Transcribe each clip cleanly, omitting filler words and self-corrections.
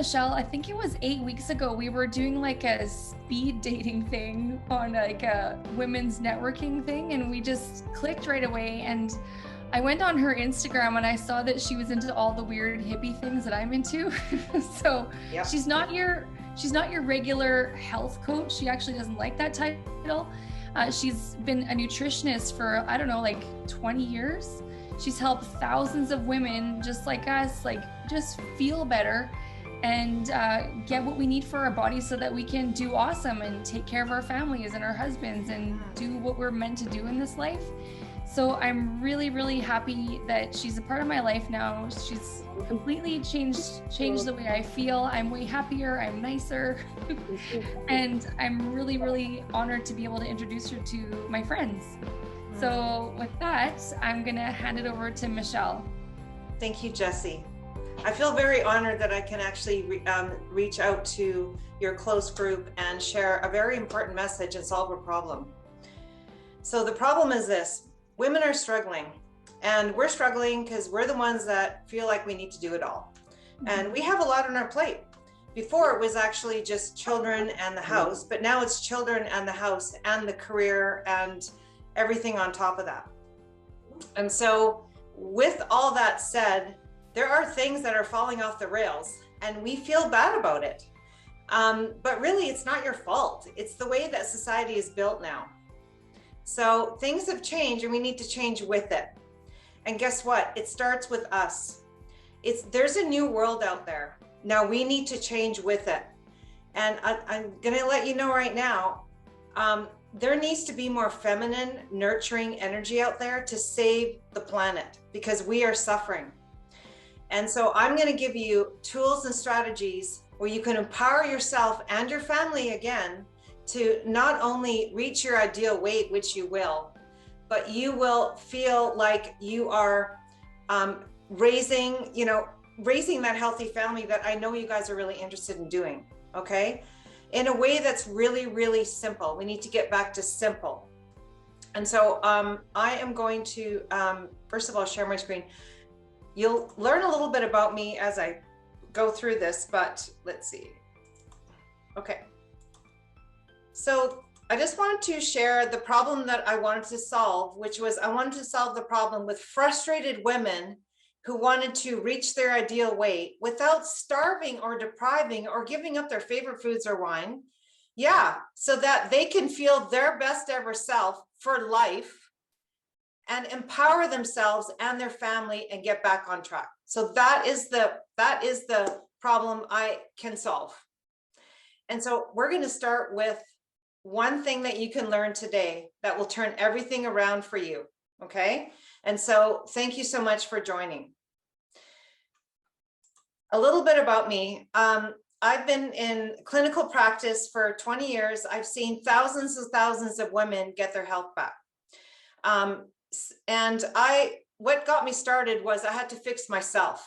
Michelle, I think it was 8 weeks ago, we were doing like a speed dating thing on like a women's networking thing, and we just clicked right away. And I went on her Instagram and I saw that she was into all the weird hippie things that I'm into. So Yep. she's not your regular health coach. She actually doesn't like that title. She's been a nutritionist for, I don't know, like 20 years. She's helped thousands of women just like us, like just feel better and get what we need for our bodies so that we can do awesome and take care of our families and our husbands and do what we're meant to do in this life. So I'm really, really happy that she's a part of my life now. She's completely changed the way I feel. I'm way happier, I'm nicer. And I'm really, really honored to be able to introduce her to my friends. So with that, I'm gonna hand it over to Michelle. Thank you, Jessie. I feel very honored that I can actually reach out to your close group and share a very important message and solve a problem. So the problem is this: women are struggling, and we're struggling because we're the ones that feel like we need to do it all. And we have a lot on our plate. Before it was actually just children and the house, but now it's children and the house and the career and everything on top of that. And so with all that said, there are things that are falling off the rails and we feel bad about it. But really it's not your fault. It's the way that society is built now. So things have changed and we need to change with it. And guess what? It starts with us. There's a new world out there. Now we need to change with it. And I'm gonna let you know right now, there needs to be more feminine, nurturing energy out there to save the planet because we are suffering. And so I'm going to give you tools and strategies where you can empower yourself and your family again to not only reach your ideal weight, which you will, but you will feel like you are raising that healthy family that I know you guys are really interested in doing. Okay. In a way that's really, really simple. We need to get back to simple. And so I am going to, first of all, share my screen. You'll learn a little bit about me as I go through this, but let's see. Okay. So I just wanted to share the problem that I wanted to solve, which was I wanted to solve the problem with frustrated women who wanted to reach their ideal weight without starving or depriving or giving up their favorite foods or wine. Yeah, so that they can feel their best ever self for life and empower themselves and their family and get back on track. So that is the problem I can solve. And so we're going to start with one thing that you can learn today that will turn everything around for you. Okay. And so thank you so much for joining. A little bit about me. I've been in clinical practice for 20 years. I've seen thousands and thousands of women get their health back. And what got me started was I had to fix myself.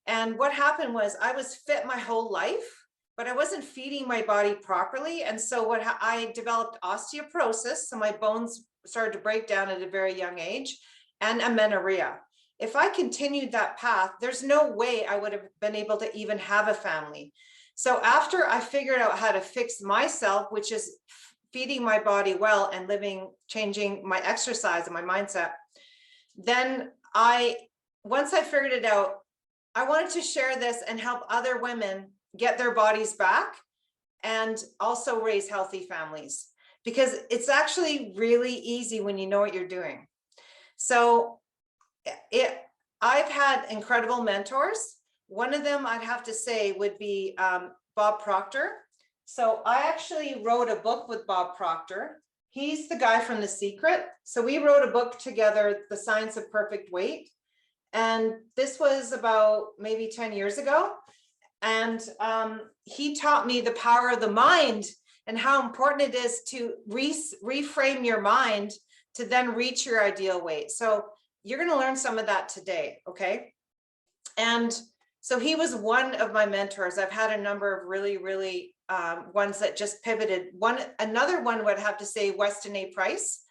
And what happened was I was fit my whole life, but I wasn't feeding my body properly. And so I developed osteoporosis. So my bones started to break down at a very young age, and amenorrhea. If I continued that path, there's no way I would have been able to even have a family. So after I figured out how to fix myself, which is feeding my body well and changing my exercise and my mindset, then once I figured it out, I wanted to share this and help other women get their bodies back and also raise healthy families, because it's actually really easy when you know what you're doing. So I've had incredible mentors. One of them I'd have to say would be Bob Proctor. So I actually wrote a book with Bob Proctor. He's the guy from The Secret. So we wrote a book together, The Science of Perfect Weight. And this was about maybe 10 years ago. And he taught me the power of the mind and how important it is to reframe your mind to then reach your ideal weight. So you're going to learn some of that today. Okay. And so he was one of my mentors. I've had a number of really, really ones that just pivoted. Another one would have to say Weston A. Price.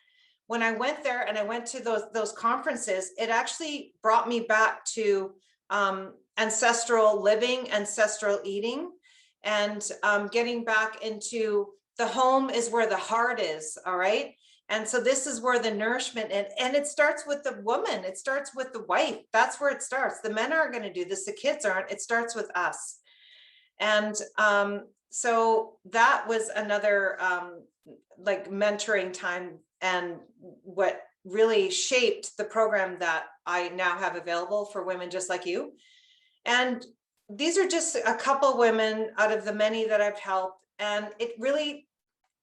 When I went there and I went to those conferences, it actually brought me back to ancestral living, ancestral eating, and getting back into the home is where the heart is. All right. And so this is where the nourishment, and it starts with the woman. It starts with the wife. That's where it starts. The men aren't going to do this. The kids aren't. It starts with us. And so that was another like mentoring time, and what really shaped the program that I now have available for women just like you. And these are just a couple women out of the many that I've helped. And it really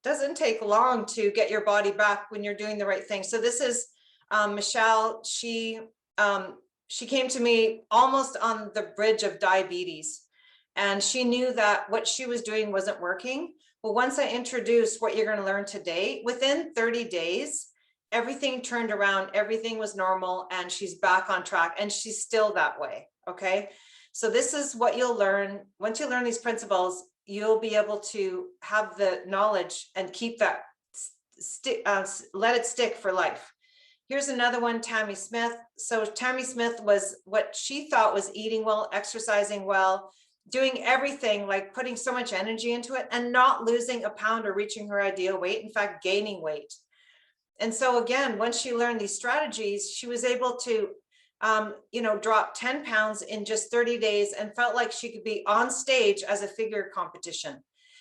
doesn't take long to get your body back when you're doing the right thing. So this is Michale. She came to me almost on the bridge of diabetes, and she knew that what she was doing wasn't working. Well, once I introduced what you're going to learn today, within 30 days, everything turned around, everything was normal, and she's back on track, and she's still that way. Okay. So this is what you'll learn. Once you learn these principles, you'll be able to have the knowledge and keep that, let it stick for life. Here's another one, Tammy Smith. So Tammy Smith was what she thought was eating well, exercising well, doing everything, like putting so much energy into it and not losing a pound or reaching her ideal weight, in fact, gaining weight. And so again, once she learned these strategies, she was able to drop 10 pounds in just 30 days and felt like she could be on stage as a figure competition.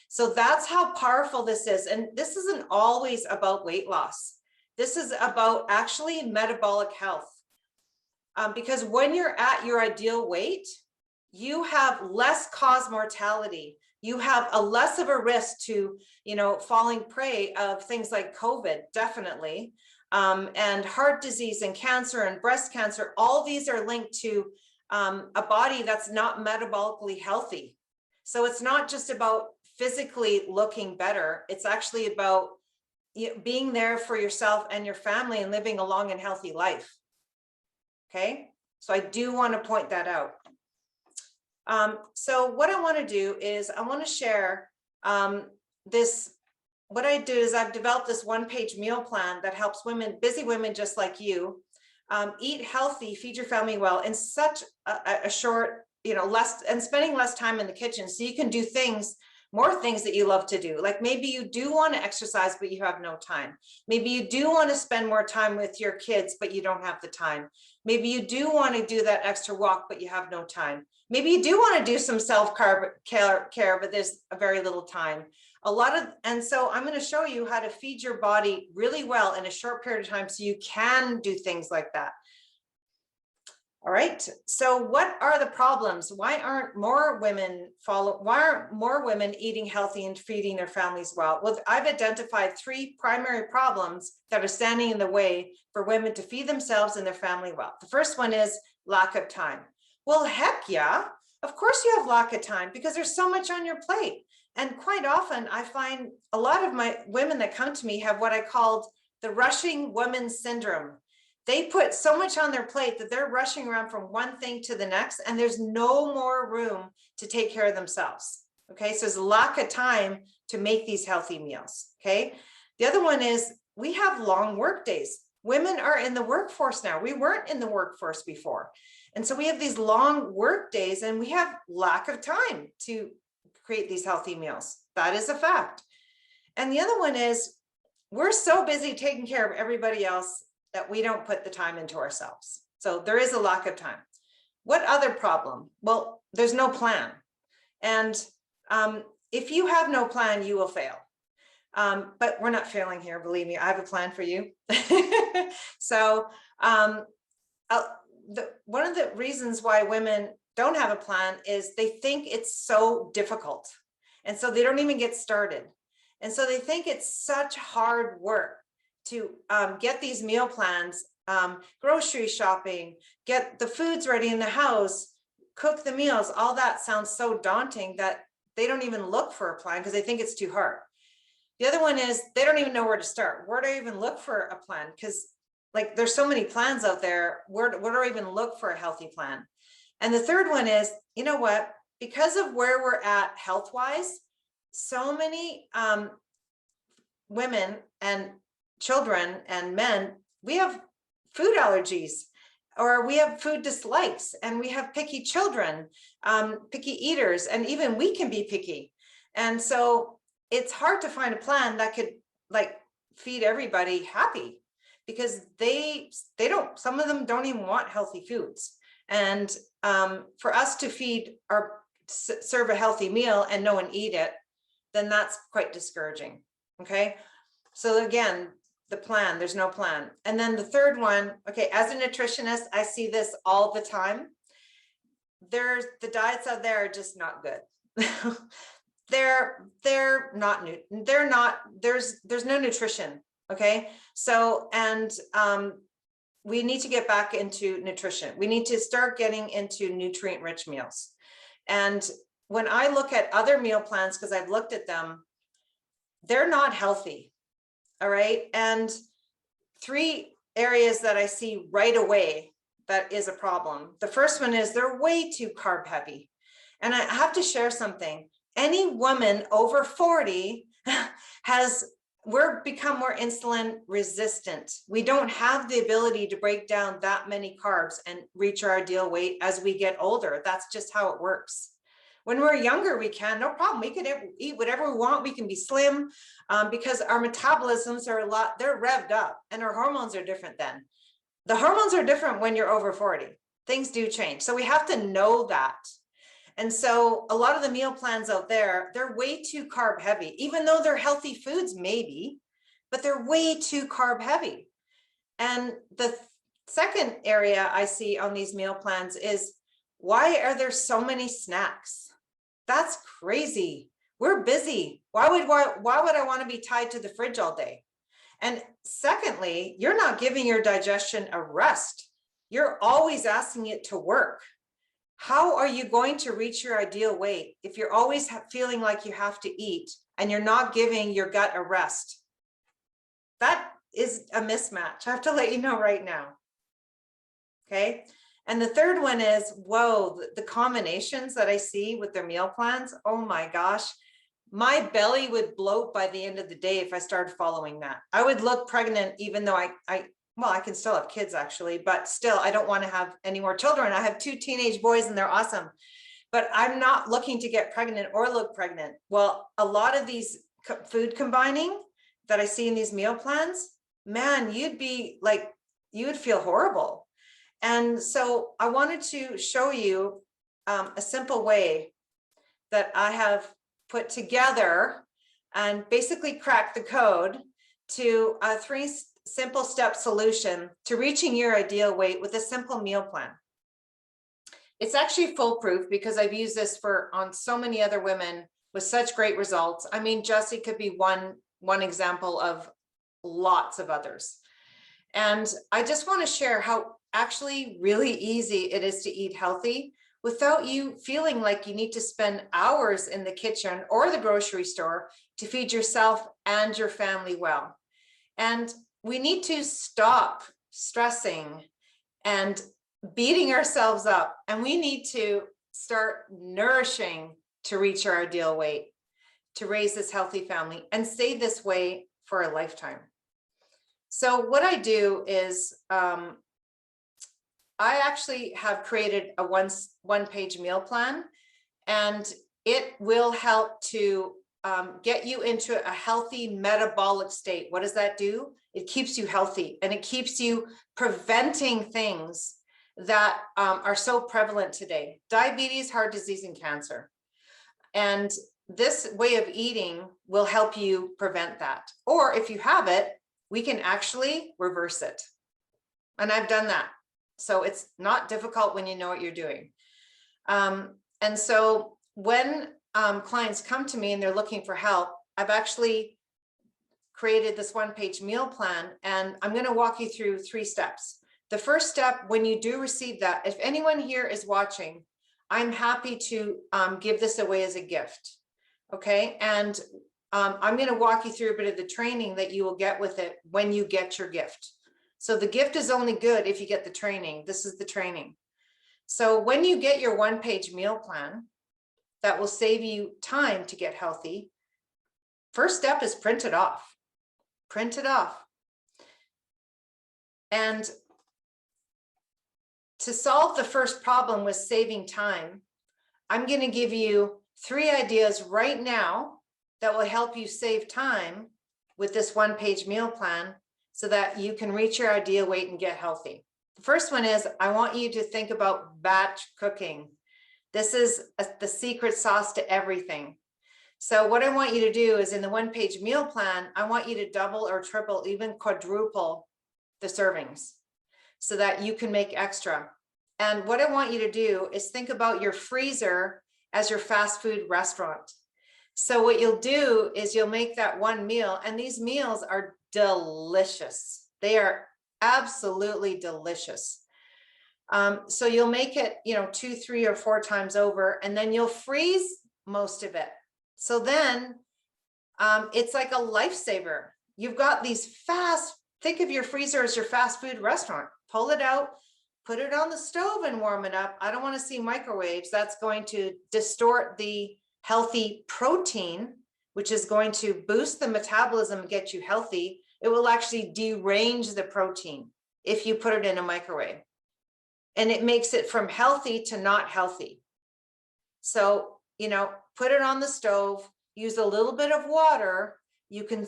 So that's how powerful this is. And this isn't always about weight loss. This is about actually metabolic health. Because when you're at your ideal weight, you have less cause mortality. You have a less of a risk to, falling prey of things like COVID, definitely. And heart disease and cancer and breast cancer, all these are linked to a body that's not metabolically healthy. So it's not just about physically looking better. It's actually about being there for yourself and your family and living a long and healthy life. Okay, so I do want to point that out. So what I want to do is I want to share this. What I do is I've developed this one-page meal plan that helps women, busy women just like you, eat healthy, feed your family well in such a short, less, and spending less time in the kitchen. So you can do more things that you love to do. Like maybe you do want to exercise, but you have no time. Maybe you do want to spend more time with your kids, but you don't have the time. Maybe you do want to do that extra walk, but you have no time. Maybe you do want to do some self-care, but there's very little time. And so I'm going to show you how to feed your body really well in a short period of time so you can do things like that. All right. So what are the problems? Why aren't more women eating healthy and feeding their families well? Well, I've identified 3 primary problems that are standing in the way for women to feed themselves and their family well. The first one is lack of time. Well, heck yeah. Of course you have lack of time because there's so much on your plate. And quite often I find a lot of my women that come to me have what I called the rushing woman syndrome. They put so much on their plate that they're rushing around from one thing to the next, and there's no more room to take care of themselves. Okay, so there's a lack of time to make these healthy meals. Okay, the other one is we have long work days. Women are in the workforce now. We weren't in the workforce before. And so we have these long work days and we have lack of time to create these healthy meals. That is a fact. And the other one is we're so busy taking care of everybody else that we don't put the time into ourselves. So there is a lack of time. What other problem? Well, there's no plan. And if you have no plan, you will fail. But we're not failing here, believe me, I have a plan for you. So one of the reasons why women don't have a plan is they think it's so difficult. And so they don't even get started. And so they think it's such hard work to get these meal plans, grocery shopping, get the foods ready in the house, cook the meals. All that sounds so daunting that they don't even look for a plan because they think it's too hard. The other one is they don't even know where to start. Where do I even look for a plan? Because like there's so many plans out there. Where do I even look for a healthy plan? And the third one is, you know what? Because of where we're at health-wise, so many women and children and men, we have food allergies. or we have food dislikes, and we have picky children, picky eaters, and even we can be picky. And so it's hard to find a plan that could like feed everybody happy, because they don't, some of them don't even want healthy foods. And for us to feed or serve a healthy meal and no one eat it, then that's quite discouraging. Okay, so again, the plan, there's no plan. And then the third one, okay, as a nutritionist, I see this all the time. There's the diets out there are just not good. they're not new, they're not, there's no nutrition. Okay, so and we need to get back into nutrition. We need to start getting into nutrient rich meals. And when I look at other meal plans, because I've looked at them, they're not healthy. All right. And 3 areas that I see right away that is a problem. The first one is they're way too carb heavy. And I have to share something. Any woman over 40 we're become more insulin resistant. We don't have the ability to break down that many carbs and reach our ideal weight as we get older. That's just how it works. When we're younger, we can, no problem. We can eat whatever we want. We can be slim because our metabolisms are they're revved up, and our hormones are different then. The hormones are different when you're over 40. Things do change. So we have to know that. And so a lot of the meal plans out there, they're way too carb heavy, even though they're healthy foods, maybe, but they're way too carb heavy. And the second area I see on these meal plans is, why are there so many snacks? That's crazy. We're busy. Why would I want to be tied to the fridge all day? And secondly, you're not giving your digestion a rest. You're always asking it to work. How are you going to reach your ideal weight if you're always feeling like you have to eat and you're not giving your gut a rest? That is a mismatch. I have to let you know right now. Okay. And the third one is, whoa, the combinations that I see with their meal plans. Oh my gosh, my belly would bloat by the end of the day if I started following that. I would look pregnant, even though I can still have kids actually, but still, I don't want to have any more children. I have 2 teenage boys and they're awesome, but I'm not looking to get pregnant or look pregnant. Well, a lot of these food combining that I see in these meal plans, man, you would feel horrible. And so I wanted to show you a simple way that I have put together and basically cracked the code to a 3 simple step solution to reaching your ideal weight with a simple meal plan. It's actually foolproof because I've used this on so many other women with such great results. I mean, Jessie could be one example of lots of others. And I just want to share how actually really easy it is to eat healthy without you feeling like you need to spend hours in the kitchen or the grocery store to feed yourself and your family well. And we need to stop stressing and beating ourselves up, and we need to start nourishing to reach our ideal weight, to raise this healthy family and stay this way for a lifetime. So what I do is I actually have created a one-page meal plan, and it will help to get you into a healthy metabolic state. What does that do? It keeps you healthy, and it keeps you preventing things that are so prevalent today: diabetes, heart disease, and cancer. And this way of eating will help you prevent that. Or if you have it, we can actually reverse it. And I've done that. So it's not difficult when you know what you're doing. And so when clients come to me and they're looking for help, I've actually created this one-page meal plan, and I'm going to walk you through 3 steps. The first step, when you do receive that, if anyone here is watching, I'm happy to give this away as a gift. Okay. And I'm going to walk you through a bit of the training that you will get with it when you get your gift. So the gift is only good if you get the training. This is the training. So when you get your one-page meal plan, that will save you time to get healthy. First step is print it off. Print it off. And to solve the first problem with saving time, I'm going to give you 3 ideas right now that will help you save time with this one-page meal plan so that you can reach your ideal weight and get healthy. The first one is, I want you to think about batch cooking. This is the secret sauce to everything. So what I want you to do is, in the one-page meal plan, I want you to double or triple, even quadruple the servings so that you can make extra. And what I want you to do is think about your freezer as your fast food restaurant. So what you'll do is you'll make that one meal, and these meals are delicious. They are absolutely delicious. So you'll make it, 2, 3, or 4 times over, and then you'll freeze most of it. So then it's like a lifesaver. You've got these think of your freezer as your fast food restaurant. Pull it out, put it on the stove and warm it up. I don't want to see microwaves. That's going to distort the healthy protein, which is going to boost the metabolism and get you healthy. It will actually derange the protein if you put it in a microwave. And it makes it from healthy to not healthy. So, put it on the stove, use a little bit of water. You can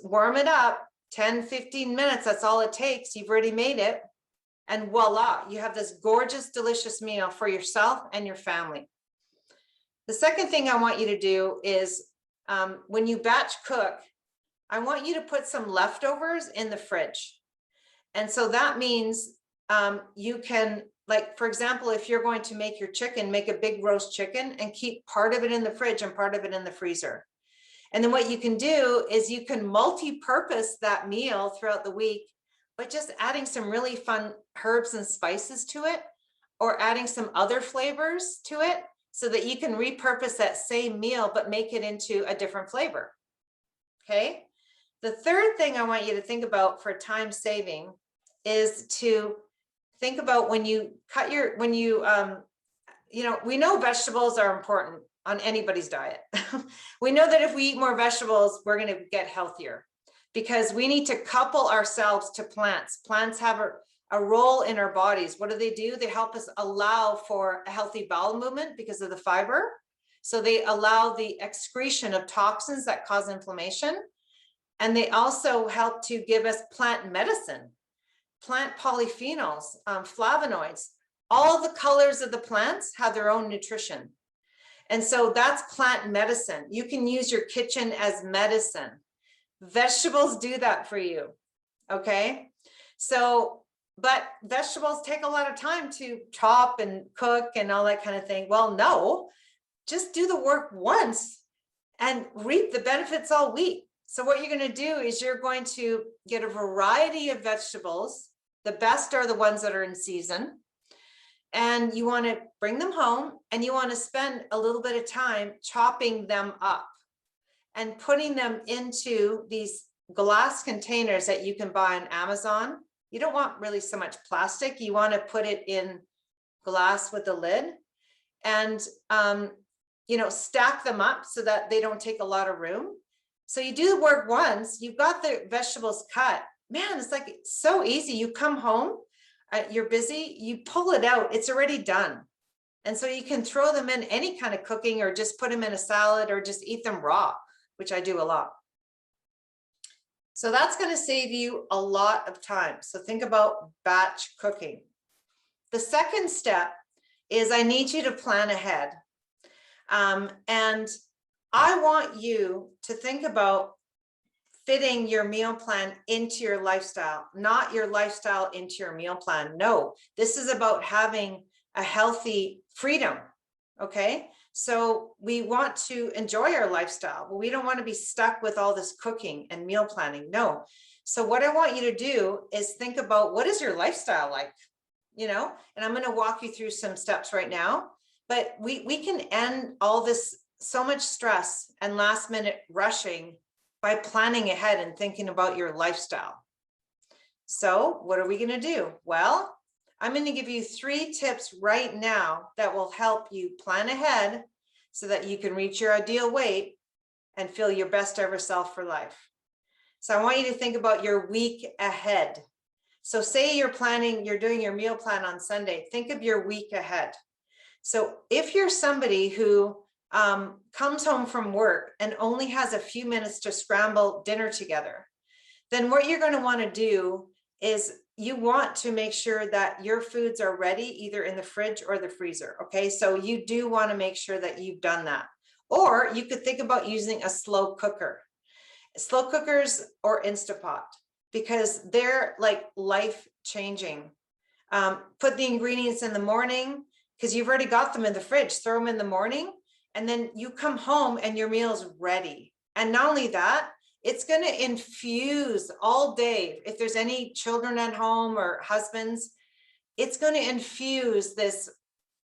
warm it up 10, 15 minutes. That's all it takes. You've already made it. And voila, you have this gorgeous, delicious meal for yourself and your family. The second thing I want you to do is, when you batch cook, I want you to put some leftovers in the fridge. And so that means you can, like, for example, if you're going to make your chicken, make a big roast chicken and keep part of it in the fridge and part of it in the freezer. And then what you can do is you can multi-purpose that meal throughout the week, but just adding some really fun herbs and spices to it, or adding some other flavors to it, so that you can repurpose that same meal, but make it into a different flavor. Okay. The third thing I want you to think about for time saving is to think about when you cut we know vegetables are important on anybody's diet. We know that if we eat more vegetables, we're going to get healthier, because we need to couple ourselves to plants. Plants have a role in our bodies. What do? They help us allow for a healthy bowel movement because of the fiber. So they allow the excretion of toxins that cause inflammation. And they also help to give us plant medicine, plant polyphenols, flavonoids. All the colors of the plants have their own nutrition. And so that's plant medicine. You can use your kitchen as medicine. Vegetables do that for you. Okay. So, but vegetables take a lot of time to chop and cook and all that kind of thing. Well, no, just do the work once and reap the benefits all week. So what you're going to do is you're going to get a variety of vegetables. The best are the ones that are in season. And you want to bring them home, and you want to spend a little bit of time chopping them up and putting them into these glass containers that you can buy on Amazon. You don't want really so much plastic. You want to put it in glass with a lid, and stack them up so that they don't take a lot of room. So you do the work once, you've got the vegetables cut. Man, it's like so easy. You come home, you're busy, you pull it out, it's already done. And so you can throw them in any kind of cooking, or just put them in a salad, or just eat them raw, which I do a lot. So that's going to save you a lot of time. So think about batch cooking. The second step is, I need you to plan ahead. And I want you to think about fitting your meal plan into your lifestyle, not your lifestyle into your meal plan. No, this is about having a healthy freedom. Okay. So we want to enjoy our lifestyle, but we don't want to be stuck with all this cooking and meal planning. No. So what I want you to do is think about, what is your lifestyle like? And I'm going to walk you through some steps right now, but we can end all this, so much stress and last minute rushing, by planning ahead and thinking about your lifestyle. So what are we going to do? Well, I'm going to give you 3 tips right now that will help you plan ahead so that you can reach your ideal weight and feel your best ever self for life. So I want you to think about your week ahead. So say you're doing your meal plan on Sunday, think of your week ahead. So if you're somebody who comes home from work and only has a few minutes to scramble dinner together, then what you're going to want to do is you want to make sure that your foods are ready either in the fridge or the freezer. Okay, so you do want to make sure that you've done that. Or you could think about using a slow cooker, slow cookers or Instapot, because they're like life changing. Put the ingredients in the morning because you've already got them in the fridge, throw them in the morning, and then you come home and your meal's ready. And not only that, it's going to infuse all day. If there's any children at home or husbands, it's going to infuse this.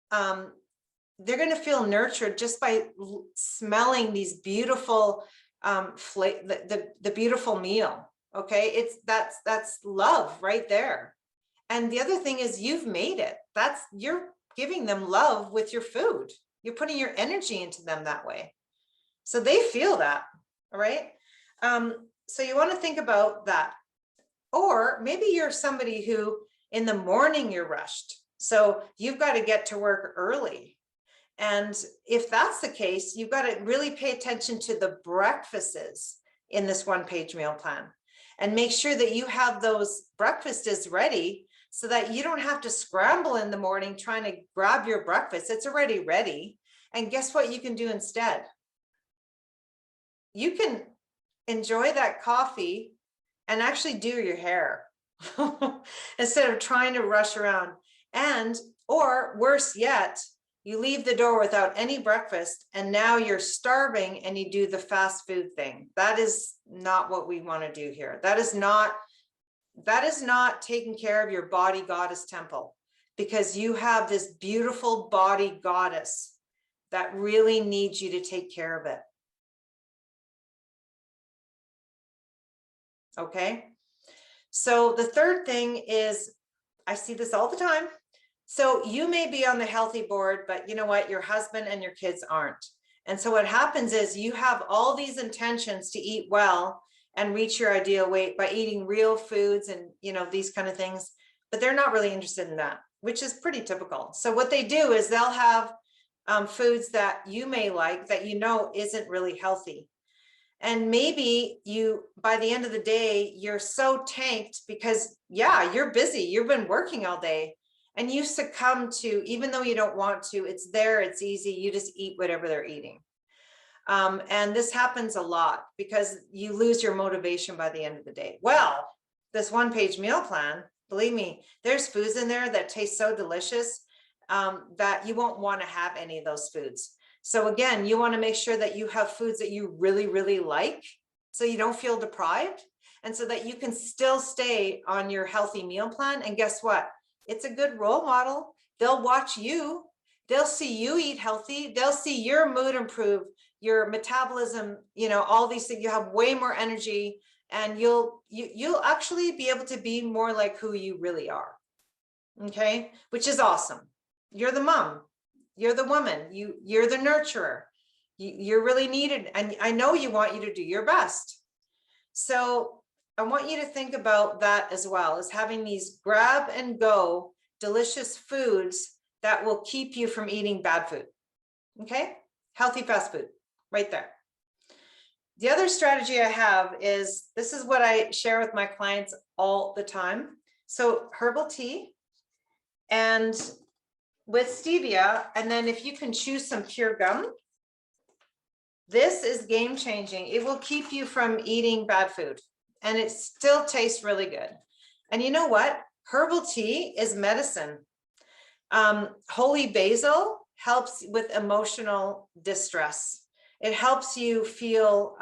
They're going to feel nurtured just by smelling these beautiful, the beautiful meal. Okay, that's love right there. And the other thing is you've made it. You're giving them love with your food. You're putting your energy into them that way. So they feel that, all right? So you want to think about that. Or maybe you're somebody who in the morning you're rushed. So you've got to get to work early. And if that's the case, you've got to really pay attention to the breakfasts in this one-page meal plan and make sure that you have those breakfasts ready so that you don't have to scramble in the morning trying to grab your breakfast. It's already ready. And guess what you can do instead? You can enjoy that coffee and actually do your hair instead of trying to rush around. Or worse yet, you leave the door without any breakfast and now you're starving and you do the fast food thing. That is not what we want to do here. That is not taking care of your body goddess temple, because you have this beautiful body goddess that really needs you to take care of it. Okay. So the third thing is, I see this all the time. So you may be on the healthy board, but you know what? Your husband and your kids aren't. And so what happens is you have all these intentions to eat well and reach your ideal weight by eating real foods and, you know, these kind of things, but they're not really interested in that, which is pretty typical. So what they do is they'll have foods that you may like that you know isn't really healthy. And maybe by the end of the day, you're so tanked because, yeah, you're busy. You've been working all day and you succumb to, even though you don't want to, it's there, it's easy. You just eat whatever they're eating. And this happens a lot because you lose your motivation by the end of the day. Well, this one-page meal plan, believe me, there's foods in there that taste so delicious that you won't want to have any of those foods. So again, you want to make sure that you have foods that you really, really like, so you don't feel deprived, and so that you can still stay on your healthy meal plan. And guess what? It's a good role model. They'll watch you. They'll see you eat healthy. They'll see your mood improve, your metabolism, you know, all these things. You have way more energy, and you'll actually be able to be more like who you really are. Okay, which is awesome. You're the mom. You're the woman, you're the nurturer. You're really needed. And I know you want you to do your best. So I want you to think about that as well, as having these grab and go delicious foods that will keep you from eating bad food. Okay, healthy fast food right there. The other strategy I have is, this is what I share with my clients all the time. So herbal tea and with stevia, and then if you can choose some pure gum, this is game changing. It will keep you from eating bad food and it still tastes really good. And you know what? Herbal tea is medicine. Holy basil helps with emotional distress. It helps you feel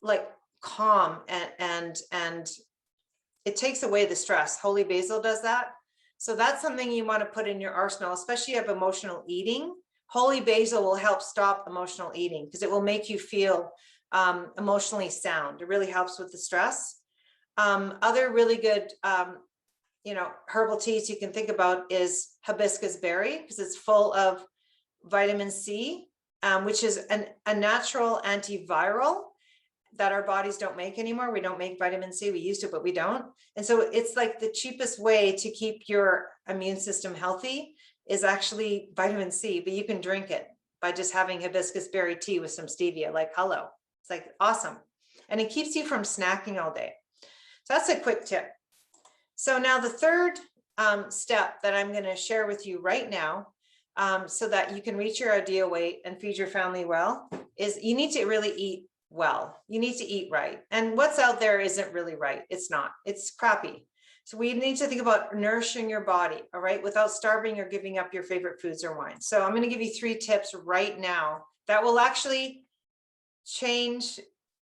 like calm and it takes away the stress. Holy basil does that. So that's something you want to put in your arsenal, especially if you have emotional eating. Holy basil will help stop emotional eating because it will make you feel emotionally sound. It really helps with the stress. Other really good, herbal teas you can think about is hibiscus berry, because it's full of vitamin C, which is a natural antiviral that our bodies don't make anymore. We don't make vitamin C. We used to, but we don't. And so it's like the cheapest way to keep your immune system healthy is actually vitamin C, but you can drink it by just having hibiscus berry tea with some stevia, like hello. It's like awesome. And it keeps you from snacking all day. So that's a quick tip. So now the third step that I'm going to share with you right now, so that you can reach your ideal weight and feed your family well, is you need to really eat well. You need to eat right. And what's out there isn't really right. It's not. It's crappy. So we need to think about nourishing your body, all right, without starving or giving up your favorite foods or wines. So I'm going to give you 3 tips right now that will actually change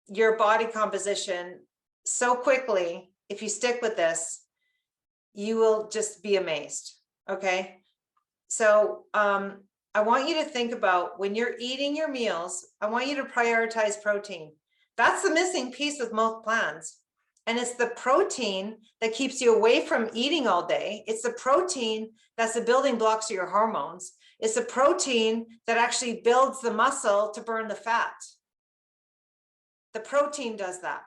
your body composition so quickly. If you stick with this, you will just be amazed. Okay. So I want you to think about when you're eating your meals, I want you to prioritize protein. That's the missing piece with most plans. And it's the protein that keeps you away from eating all day. It's the protein that's the building blocks of your hormones. It's the protein that actually builds the muscle to burn the fat. The protein does that.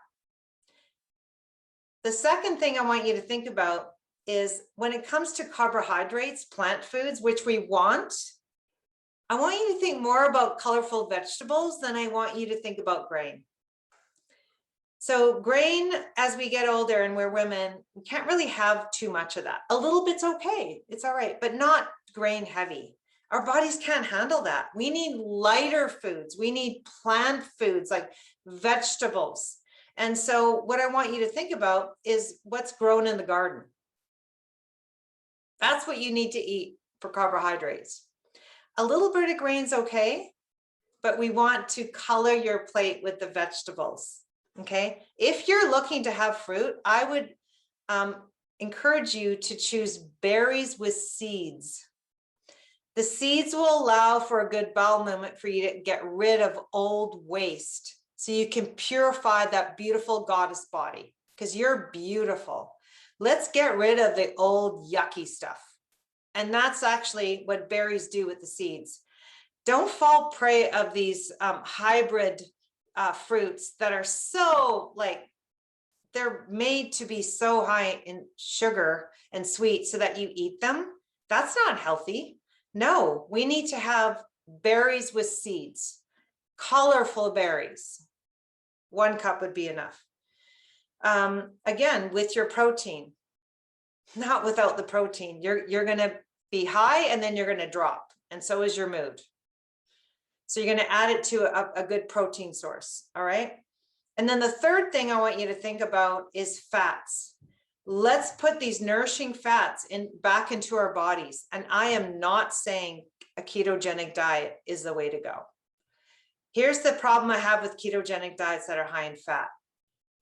The second thing I want you to think about is when it comes to carbohydrates, plant foods, which we want, I want you to think more about colorful vegetables than I want you to think about grain. So grain, as we get older and we're women, we can't really have too much of that. A little bit's okay, it's all right, but not grain heavy. Our bodies can't handle that. We need lighter foods. We need plant foods like vegetables. And so what I want you to think about is what's grown in the garden. That's what you need to eat for carbohydrates. A little bit of grain's okay, but we want to color your plate with the vegetables. Okay. If you're looking to have fruit, I would encourage you to choose berries with seeds. The seeds will allow for a good bowel movement for you to get rid of old waste so you can purify that beautiful goddess body, because you're beautiful. Let's get rid of the old yucky stuff. And that's actually what berries do with the seeds. Don't fall prey of these hybrid fruits that are so they're made to be so high in sugar and sweet so that you eat them. That's not healthy. No, we need to have berries with seeds, colorful berries. 1 cup would be enough. Again, with your protein, not without the protein. You're going to be high and then you're going to drop. And so is your mood. So you're going to add it to a good protein source. All right. And then the third thing I want you to think about is fats. Let's put these nourishing fats back into our bodies. And I am not saying a ketogenic diet is the way to go. Here's the problem I have with ketogenic diets that are high in fat.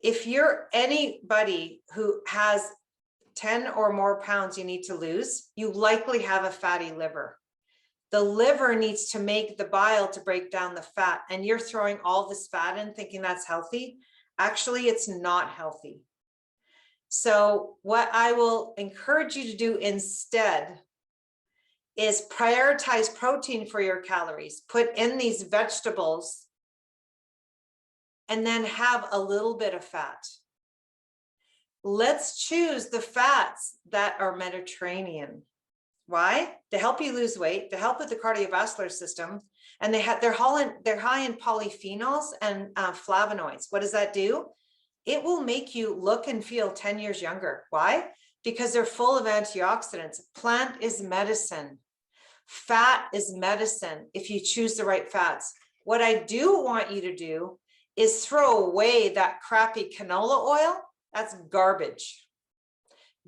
If you're anybody who has 10 or more pounds you need to lose, you likely have a fatty liver. The liver needs to make the bile to break down the fat, and you're throwing all this fat in thinking that's healthy. Actually, it's not healthy. So what I will encourage you to do instead is prioritize protein for your calories, put in these vegetables, and then have a little bit of fat. Let's choose the fats that are Mediterranean. Why? To help you lose weight, to help with the cardiovascular system. And they're high in polyphenols and flavonoids. What does that do? It will make you look and feel 10 years younger. Why? Because they're full of antioxidants. Plant is medicine. Fat is medicine if you choose the right fats. What I do want you to do is throw away that crappy canola oil. That's garbage.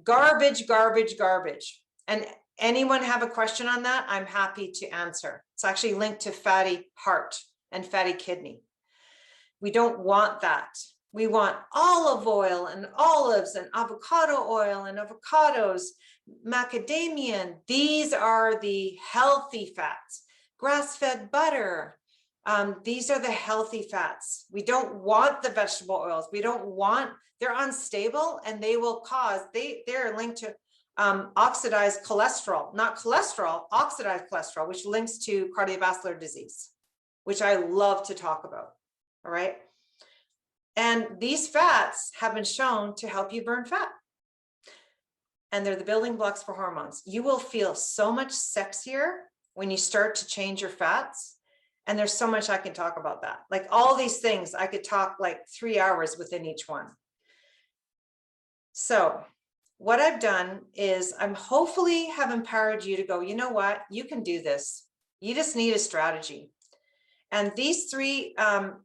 Garbage, garbage, garbage. And anyone have a question on that? I'm happy to answer. It's actually linked to fatty heart and fatty kidney. We don't want that. We want olive oil and olives and avocado oil and avocados, macadamia. These are the healthy fats. Grass-fed butter. These are the healthy fats. We don't want the vegetable oils. We don't want, they're unstable and they will cause, they're linked to oxidized cholesterol, not cholesterol, oxidized cholesterol, which links to cardiovascular disease, which I love to talk about. All right. And these fats have been shown to help you burn fat. And they're the building blocks for hormones. You will feel so much sexier when you start to change your fats. And there's so much I can talk about that. Like all these things, I could talk like 3 hours within each one. So what I've done is I'm hopefully have empowered you to go, you know what, you can do this. You just need a strategy. And these 3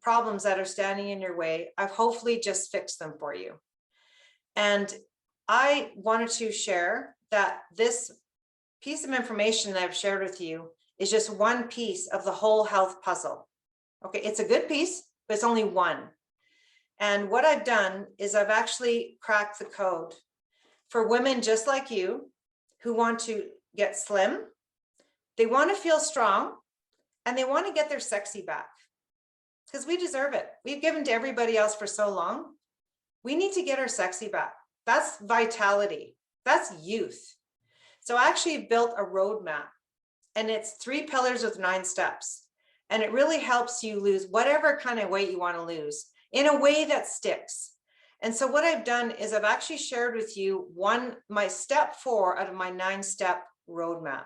problems that are standing in your way, I've hopefully just fixed them for you. And I wanted to share that this piece of information that I've shared with you is just one piece of the whole health puzzle. Okay, it's a good piece, but it's only one. And what I've done is I've actually cracked the code for women just like you who want to get slim, they want to feel strong, and they want to get their sexy back because we deserve it. We've given to everybody else for so long. We need to get our sexy back. That's vitality. That's youth. So I actually built a roadmap, and it's 3 pillars with 9 steps. And it really helps you lose whatever kind of weight you want to lose in a way that sticks. And so what I've done is I've actually shared with you my step 4 out of my 9-step roadmap.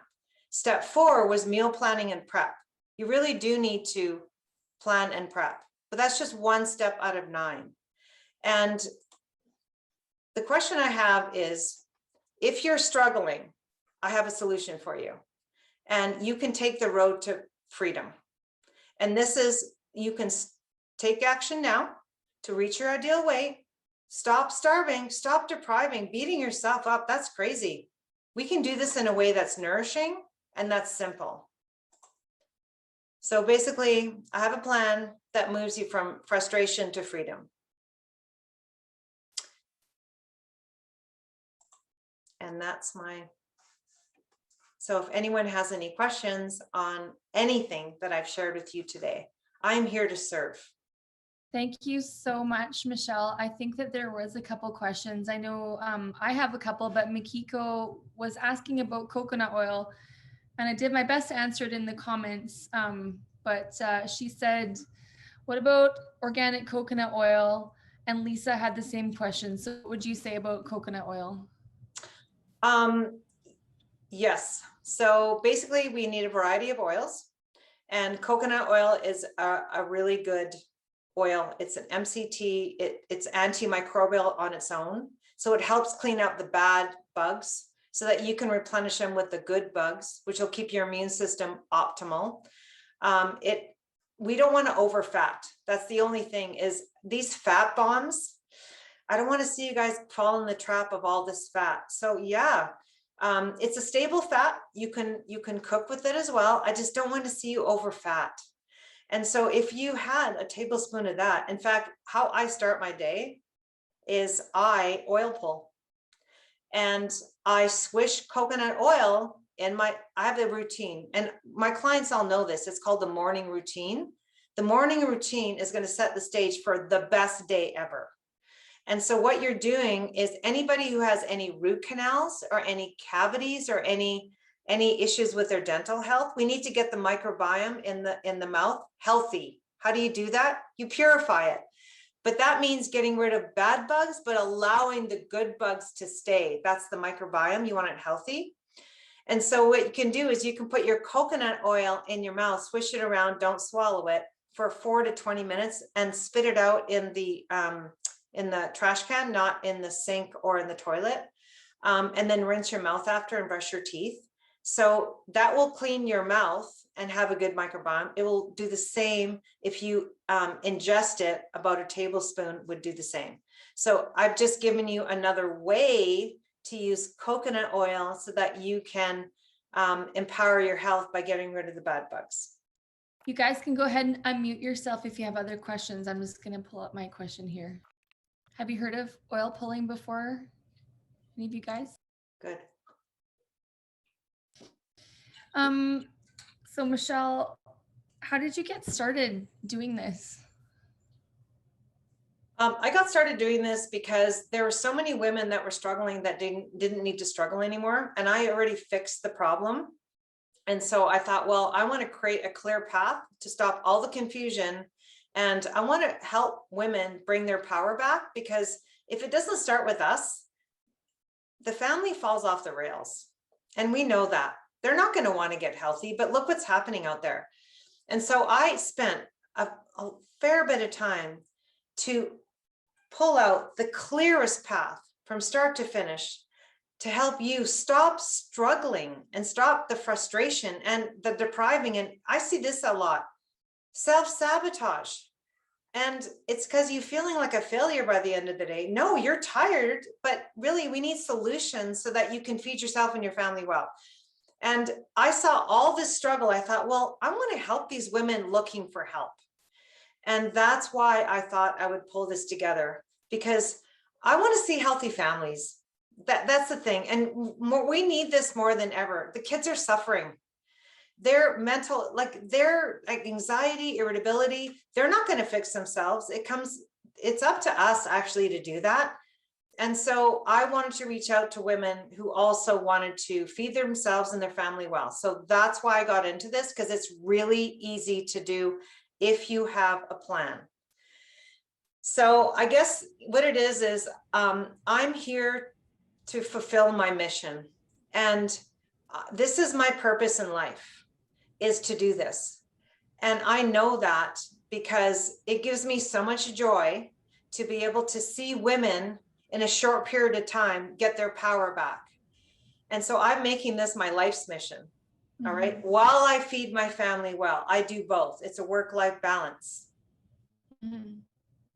Step 4 was meal planning and prep. You really do need to plan and prep, but that's just 1 step out of 9. And the question I have is, if you're struggling, I have a solution for you. And you can take the road to freedom. And this is, you can take action now to reach your ideal weight. Stop starving, stop depriving, beating yourself up. That's crazy. We can do this in a way that's nourishing and that's simple. So basically, I have a plan that moves you from frustration to freedom. And that's so if anyone has any questions on anything that I've shared with you today, I'm here to serve. Thank you so much, Michelle. I think that there was a couple questions. I know I have a couple, but Mikiko was asking about coconut oil, and I did my best to answer it in the comments. But she said, what about organic coconut oil? And Lisa had the same question. So what would you say about coconut oil? Yes. So basically we need a variety of oils, and coconut oil is a really good oil. It's an MCT. It's antimicrobial on its own. So it helps clean out the bad bugs so that you can replenish them with the good bugs, which will keep your immune system optimal. We don't want to overfat. That's the only thing, is these fat bombs. I don't want to see you guys fall in the trap of all this fat. So yeah, it's a stable fat. You can cook with it as well. I just don't want to see you over fat. And so if you had a tablespoon of that, in fact, how I start my day is I oil pull, and I swish coconut oil in I have a routine, and my clients all know this. It's called the morning routine. The morning routine is going to set the stage for the best day ever. And so what you're doing is, anybody who has any root canals or any cavities or any issues with their dental health, we need to get the microbiome in the mouth healthy. How do you do that? You purify it. But that means getting rid of bad bugs, but allowing the good bugs to stay. That's the microbiome. You want it healthy. And so what you can do is you can put your coconut oil in your mouth, swish it around, don't swallow it, for 4 to 20 minutes, and spit it out in the trash can, not in the sink or in the toilet. And then rinse your mouth after and brush your teeth. So that will clean your mouth and have a good microbiome. It will do the same if you ingest it. About a tablespoon would do the same. So I've just given you another way to use coconut oil so that you can empower your health by getting rid of the bad bugs. You guys can go ahead and unmute yourself if you have other questions. I'm just going to pull up my question here. Have you heard of oil pulling before? Any of you guys? Good. So Michelle, how did you get started doing this? I got started doing this because there were so many women that were struggling that didn't need to struggle anymore. And I already fixed the problem. And so I thought, well, I want to create a clear path to stop all the confusion And I want to help women bring their power back, because if it doesn't start with us, the family falls off the rails. And we know that. They're not going to want to get healthy, but look what's happening out there. And so I spent a fair bit of time to pull out the clearest path from start to finish to help you stop struggling and stop the frustration and the depriving. And I see this a lot, self-sabotage. And it's because you're feeling like a failure by the end of the day. No, you're tired, but really we need solutions so that you can feed yourself and your family well. And I saw all this struggle. I thought, well, I want to help these women looking for help. And that's why I thought I would pull this together, because I want to see healthy families. That's the thing. And we need this more than ever. The kids are suffering. Their mental, their anxiety, irritability, they're not going to fix themselves. It's up to us actually to do that. And so I wanted to reach out to women who also wanted to feed themselves and their family well. So that's why I got into this, because it's really easy to do if you have a plan. So I guess what it is I'm here to fulfill my mission. And this is my purpose in life, is to do this. And I know that because it gives me so much joy to be able to see women in a short period of time get their power back. And so I'm making this my life's mission. All right. While I feed my family well, I do both. It's a work-life balance.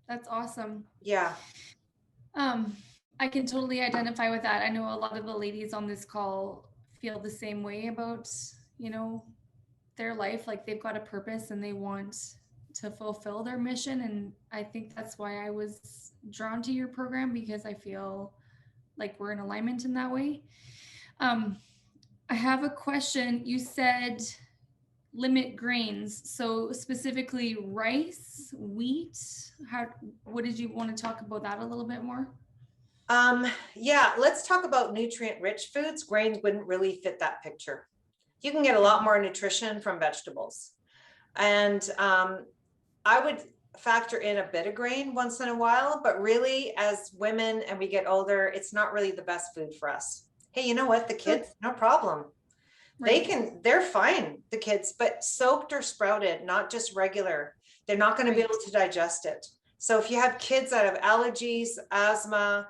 That's awesome. Yeah. I can totally identify with that. I know a lot of the ladies on this call feel the same way about, their life. Like they've got a purpose and they want to fulfill their mission. And I think that's why I was drawn to your program, because I feel like we're in alignment in that way. I have a question. You said limit grains. So specifically rice, wheat. What did you want to talk about that a little bit more? Yeah, let's talk about nutrient rich foods. Grains wouldn't really fit that picture. You can get a lot more nutrition from vegetables. And I would factor in a bit of grain once in a while, but really as women and we get older, it's not really the best food for us. Hey, you know what? The kids, no problem. Right. They're fine, the kids, but soaked or sprouted, not just regular. They're not going to be able to digest it. So if you have kids that have allergies, asthma,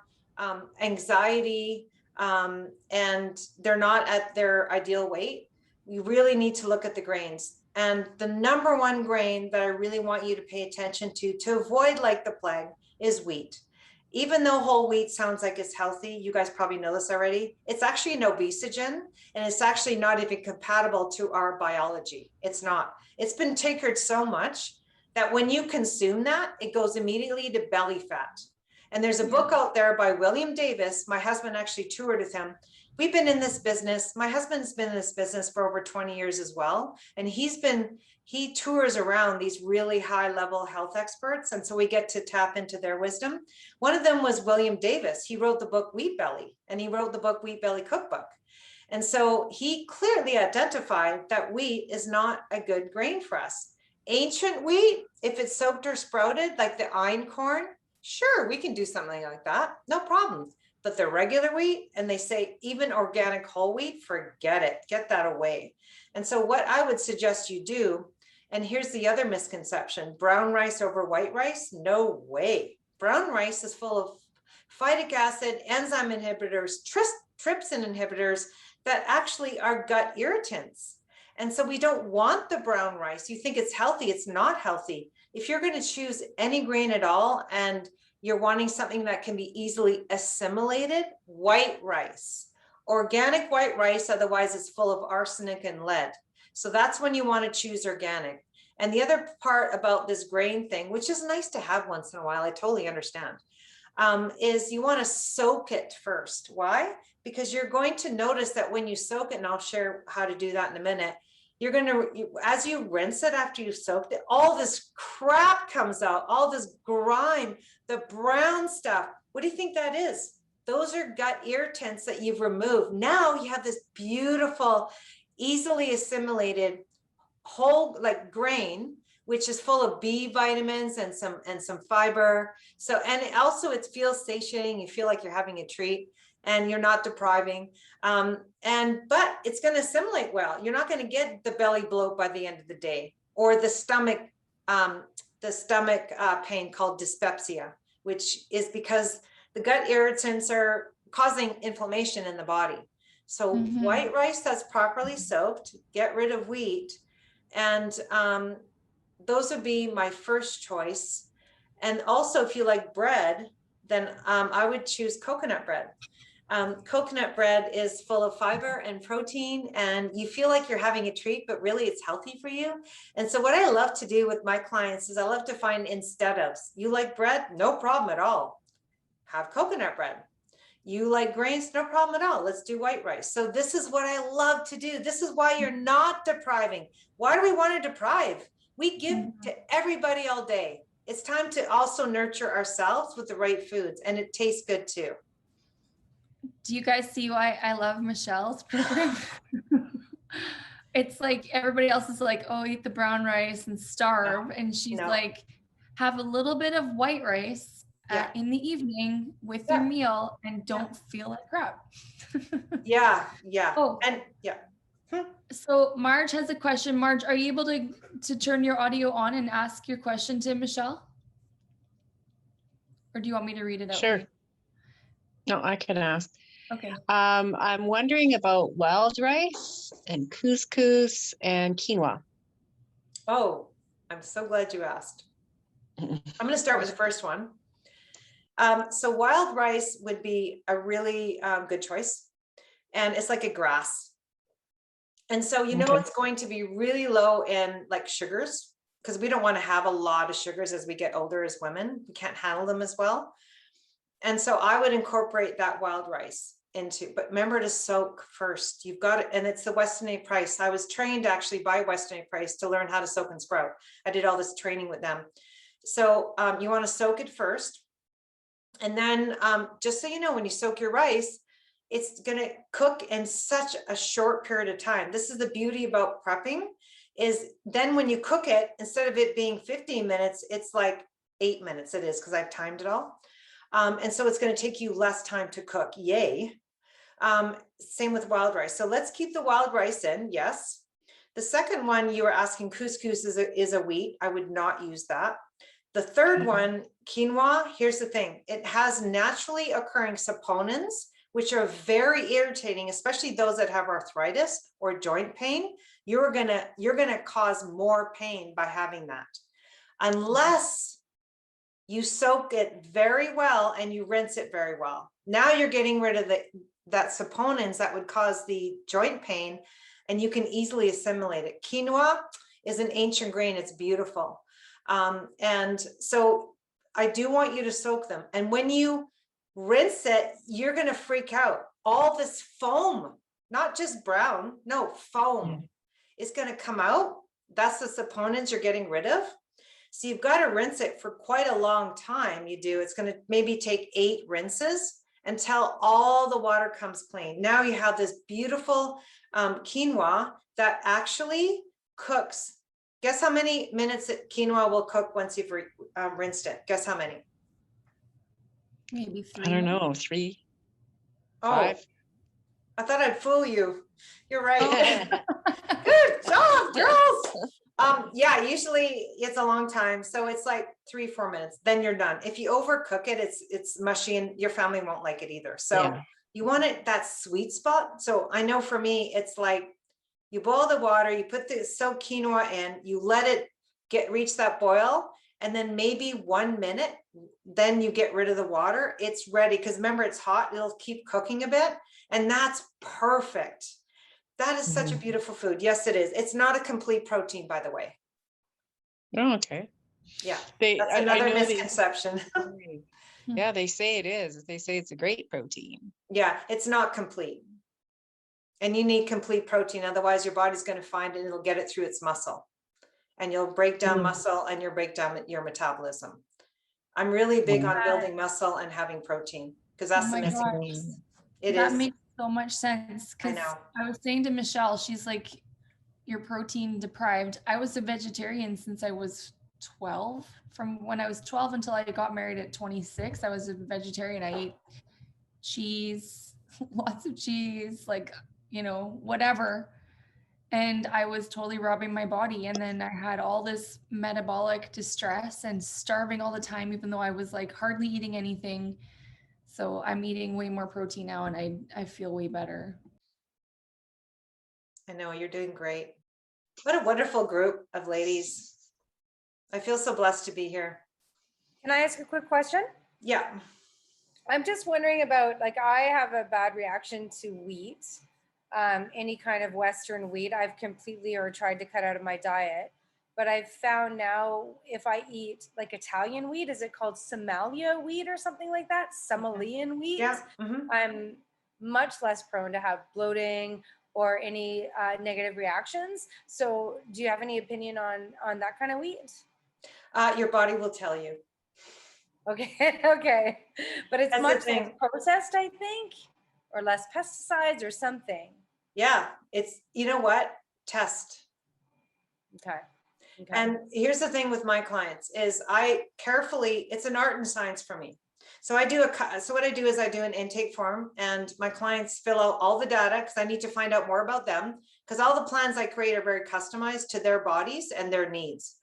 anxiety, and they're not at their ideal weight, you really need to look at the grains. And the number one grain that I really want you to pay attention to avoid like the plague is wheat. Even though whole wheat sounds like it's healthy, you guys probably know this already, it's actually an obesogen, and it's actually not even compatible to our biology. It's not. It's been tinkered so much that when you consume that, it goes immediately to belly fat. And there's a book out there by William Davis. My husband actually toured with him. We've been in this business. My husband's been in this business for over 20 years as well. And he tours around these really high level health experts. And so we get to tap into their wisdom. One of them was William Davis. He wrote the book Wheat Belly, and he wrote the book Wheat Belly Cookbook. And so he clearly identified that wheat is not a good grain for us. Ancient wheat, if it's soaked or sprouted, like the einkorn, sure, we can do something like that. No problem. But the regular wheat, and they say even organic whole wheat, forget it, get that away. And so what I would suggest you do, and here's the other misconception, brown rice over white rice, no way. Brown rice is full of phytic acid, enzyme inhibitors, trypsin inhibitors that actually are gut irritants. And so we don't want the brown rice. You think it's healthy, it's not healthy. If you're going to choose any grain at all, and you're wanting something that can be easily assimilated, white rice, organic white rice, otherwise it's full of arsenic and lead. So that's when you want to choose organic. And the other part about this grain thing, which is nice to have once in a while, I totally understand, is you want to soak it first. Why? Because you're going to notice that when you soak it, and I'll share how to do that in a minute, you're going to, as you rinse it after you've soaked it, all this crap comes out, all this grime, the brown stuff. What do you think that is? Those are gut irritants that you've removed. Now you have this beautiful, easily assimilated whole like grain which is full of B vitamins and some fiber. So, and it feels satiating. You feel like you're having a treat and you're not depriving. But it's going to assimilate well. You're not going to get the belly bloat by the end of the day, or the stomach pain called dyspepsia, which is because the gut irritants are causing inflammation in the body. So white rice that's properly soaked, get rid of wheat. And those would be my first choice. And also, if you like bread, then I would choose coconut bread. Coconut bread is full of fiber and protein, and you feel like you're having a treat, but really it's healthy for you. And so what I love to do with my clients is I love to find instead of. You like bread? No problem at all. Have coconut bread. You like grains? No problem at all. Let's do white rice. So this is what I love to do. This is why you're not depriving. Why do we want to deprive? We give to everybody all day. It's time to also nurture ourselves with the right foods, and it tastes good too. Do you guys see why I love Michele's program? It's like everybody else is like, oh, eat the brown rice and starve. And she's like, have a little bit of white rice in the evening with your meal and don't feel like crap. Oh, and So Marge has a question. Marge, are you able to turn your audio on and ask your question to Michele? Or do you want me to read it out? Sure. No, I can ask. Okay. I'm wondering about wild rice and couscous and quinoa. Oh, I'm so glad you asked. I'm going to start with the first one. So wild rice would be a really good choice. And it's like a grass. And so, it's going to be really low in like sugars, because we don't want to have a lot of sugars as we get older as women. We can't handle them as well. And so I would incorporate that wild rice but remember to soak first. You've got it. And it's the Weston A. Price. I was trained actually by Weston A. Price to learn how to soak and sprout. I did all this training with them. So you want to soak it first. And then just so you know, when you soak your rice, it's going to cook in such a short period of time. This is the beauty about prepping, is then when you cook it, instead of it being 15 minutes, it's like 8 minutes. It is, because I've timed it all. And so it's going to take you less time to cook. Yay. Same with wild rice. So let's keep the wild rice in. Yes. The second one you were asking, couscous is a wheat. I would not use that. The third one, quinoa, here's the thing. It has naturally occurring saponins, which are very irritating, especially those that have arthritis or joint pain. You're gonna cause more pain by having that, unless you soak it very well and you rinse it very well. Now you're getting rid of that saponins that would cause the joint pain, and you can easily assimilate it. Quinoa is an ancient grain. It's beautiful. And so I do want you to soak them. And when you rinse it, you're going to freak out. All this foam, not just brown, no, foam is going to come out. That's the saponins you're getting rid of. So you've got to rinse it for quite a long time. It's going to maybe take 8 rinses until all the water comes clean. Now you have this beautiful quinoa that actually cooks. Guess how many minutes quinoa will cook once you've rinsed it? Guess how many? Maybe 3. I don't know, 3, Oh, 5. I thought I'd fool you. You're right. Good job, girls. Yeah, usually it's a long time. So it's like 3-4 minutes, then you're done. If you overcook it, it's mushy and your family won't like it either. So you want it that sweet spot. So I know for me, it's like you boil the water, you put the soaked quinoa in, you let it reach that boil, and then maybe 1 minute, then you get rid of the water. It's ready, because remember, it's hot. It'll keep cooking a bit, and that's perfect. That is such a beautiful food. Yes, it is. It's not a complete protein, by the way. Oh, okay. Yeah, that's another misconception. Yeah, they say it is. They say it's a great protein. Yeah, it's not complete. And you need complete protein. Otherwise, your body's going to find it and it'll get it through its muscle. And you'll break down muscle and you'll break down your metabolism. I'm really big on building muscle and having protein, because that's the missing piece. That makes so much sense. Because I was saying to Michele, she's like, you're protein deprived. I was a vegetarian since I was 12. From when I was 12 until I got married at 26, I was a vegetarian. I ate cheese, lots of cheese, like, whatever. And I was totally robbing my body. And then I had all this metabolic distress and starving all the time, even though I was like hardly eating anything. So I'm eating way more protein now, and I feel way better. I know you're doing great. What a wonderful group of ladies. I feel so blessed to be here. Can I ask a quick question? Yeah. I'm just wondering about, like, I have a bad reaction to wheat, any kind of Western wheat. I've completely or tried to cut out of my diet. But I've found now if I eat like Italian wheat, is it called Somalia wheat or something like that? Somalian wheat? Yeah. Mm-hmm. I'm much less prone to have bloating or any negative reactions. So do you have any opinion on that kind of wheat? Your body will tell you. Okay, okay. But it's That's much less processed, I think, or less pesticides or something. Yeah, it's, you know what? Test. Okay. Okay. And here's the thing with my clients is I carefully, it's an art and science for me. So what I do is I do an intake form, and my clients fill out all the data because I need to find out more about them, because all the plans I create are very customized to their bodies and their needs.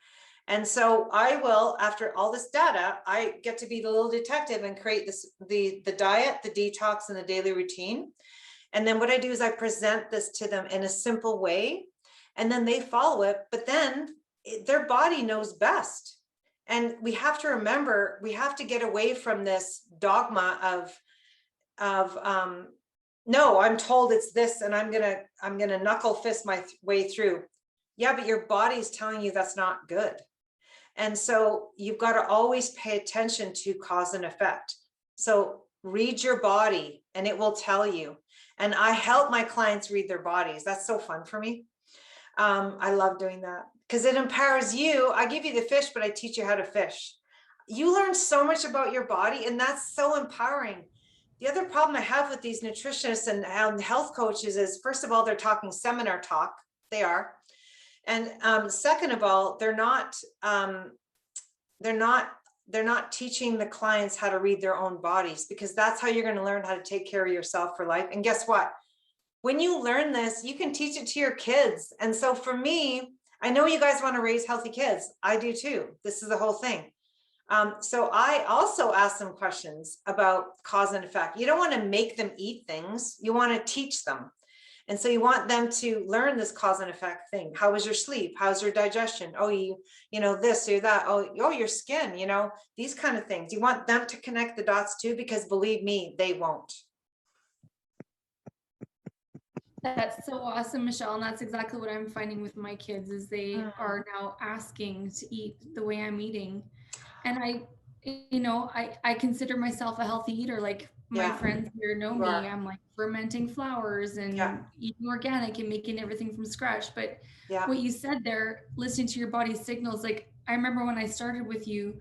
And so I will, after all this data, I get to be the little detective and create the diet, the detox, and the daily routine. And then what I do is I present this to them in a simple way, and then they follow it, but then their body knows best. And we have to remember, we have to get away from this dogma of no, I'm told it's this, and I'm gonna knuckle fist my way through. Yeah, but your body's telling you that's not good. And so you've got to always pay attention to cause and effect. So read your body and it will tell you. And I help my clients read their bodies. That's so fun for me. I love doing that because it empowers you. I give you the fish, but I teach you how to fish. You learn so much about your body, and that's so empowering. The other problem I have with these nutritionists and health coaches is, first of all, they're talking seminar talk. They are. And second of all, they're not teaching the clients how to read their own bodies, because that's how you're going to learn how to take care of yourself for life. And guess what? When you learn this, you can teach it to your kids. And so for me, I know you guys want to raise healthy kids. I do too. This is the whole thing. So I also ask them questions about cause and effect. You don't want to make them eat things. You want to teach them. And so you want them to learn this cause and effect thing. How was your sleep? How's your digestion? Oh, you know, this or that. Oh, your skin, you know, these kind of things. You want them to connect the dots too, because believe me, they won't. That's so awesome, Michelle. And that's exactly what I'm finding with my kids is they are now asking to eat the way I'm eating. And I consider myself a healthy eater. Like my friends here know me. I'm like fermenting flours and eating organic and making everything from scratch. But what you said there, listening to your body's signals, like I remember when I started with you,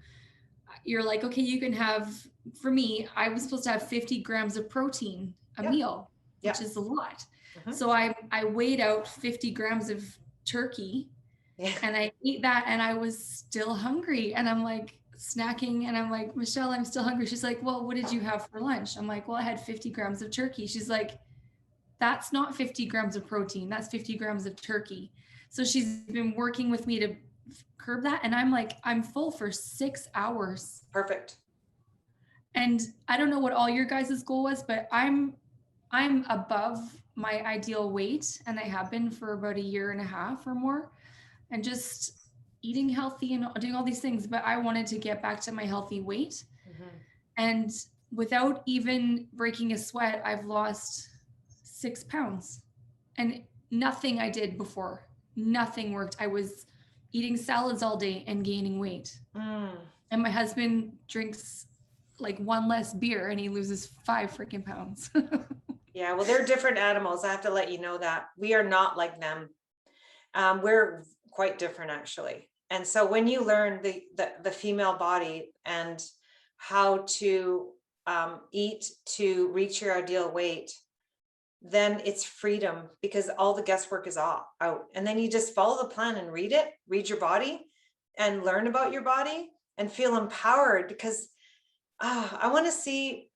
you're like, okay, you can have, for me, I was supposed to have 50 grams of protein a meal, which is a lot. So I weighed out 50 grams of turkey and I ate that, and I was still hungry. And I'm like snacking, and I'm like, Michelle, I'm still hungry. She's like, well, what did you have for lunch? I'm like, well, I had 50 grams of turkey. She's like, that's not 50 grams of protein. That's 50 grams of turkey. So she's been working with me to curb that. And I'm like, I'm full for 6 hours. Perfect. And I don't know what all your guys' goal was, but I'm above my ideal weight, and I have been for about a year and a half or more, and just eating healthy and doing all these things. But I wanted to get back to my healthy weight. And without even breaking a sweat, I've lost 6 pounds, and nothing I did before, nothing worked. I was eating salads all day and gaining weight. And my husband drinks like one less beer and he loses 5 freaking pounds. Yeah, well, they're different animals. I have to let you know that. We are not like them. We're quite different, actually. And so when you learn the female body and how to eat to reach your ideal weight, then it's freedom, because all the guesswork is out. And then you just follow the plan and read your body and learn about your body and feel empowered, because I want to see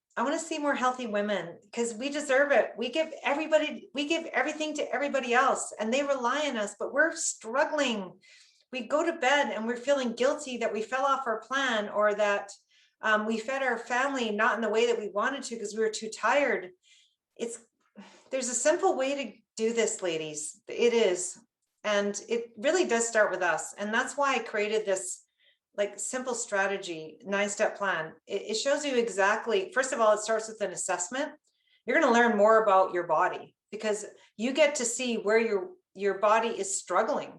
more healthy women, because we deserve it. We give everything to everybody else and they rely on us, but we're struggling. We go to bed and we're feeling guilty that we fell off our plan, or that we fed our family not in the way that we wanted to because we were too tired. There's a simple way to do this, ladies. It is. And it really does start with us. And that's why I created this like simple strategy, 9-step plan. It shows you exactly, first of all, it starts with an assessment. You're going to learn more about your body, because you get to see where your body is struggling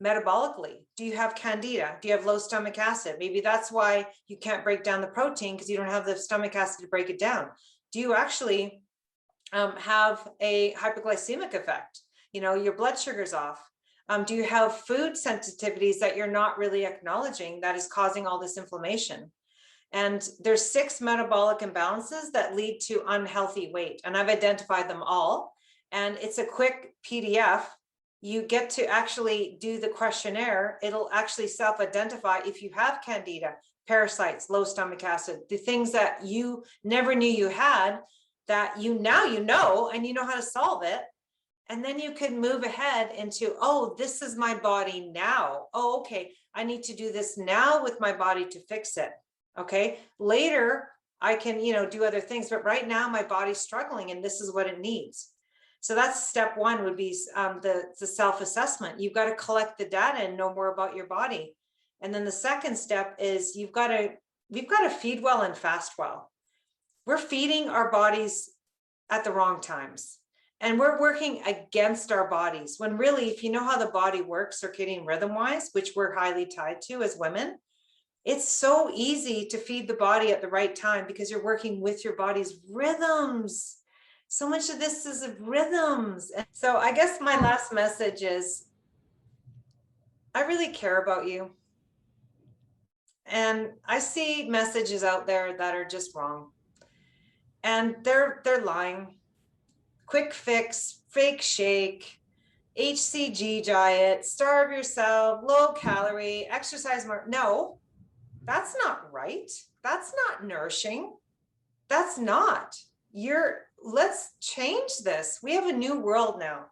metabolically. Do you have candida? Do you have low stomach acid? Maybe that's why you can't break down the protein, because you don't have the stomach acid to break it down. Do you actually have a hypoglycemic effect? Your blood sugar's off. Do you have food sensitivities that you're not really acknowledging that is causing all this inflammation? And there's 6 metabolic imbalances that lead to unhealthy weight. And I've identified them all. And it's a quick PDF. You get to actually do the questionnaire. It'll actually self-identify if you have candida, parasites, low stomach acid, the things that you never knew you had, that now you know, and you know how to solve it. And then you can move ahead into, oh, this is my body now. Oh, okay, I need to do this now with my body to fix it. Okay, later I can, do other things, but right now my body's struggling and this is what it needs. So that's step 1, would be the self-assessment. You've got to collect the data and know more about your body. And then the second step is we've got to feed well and fast well. We're feeding our bodies at the wrong times. And we're working against our bodies, when really, if you know how the body works circadian rhythm wise, which we're highly tied to as women, it's so easy to feed the body at the right time, because you're working with your body's rhythms. So much of this is of rhythms. And so I guess my last message is, I really care about you. And I see messages out there that are just wrong. And they're lying. Quick fix, fake shake, HCG diet, starve yourself, low calorie, exercise more. No, that's not right. That's not nourishing. That's not. Let's change this. We have a new world now.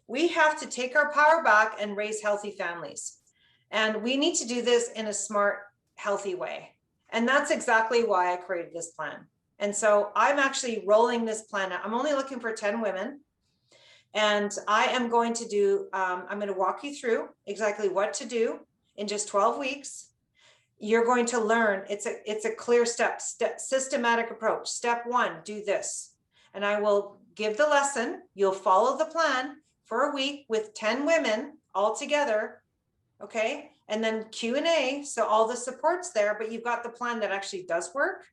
We have to take our power back and raise healthy families. And we need to do this in a smart, healthy way. And that's exactly why I created this plan. And so I'm actually rolling this plan out. I'm only looking for 10 women. And I am going to do, I'm going to walk you through exactly what to do in just 12 weeks. You're going to learn, it's a clear step, systematic approach. Step 1, do this. And I will give the lesson. You'll follow the plan for a week with 10 women all together. Okay. And then Q&A. So all the support's there, but you've got the plan that actually does work.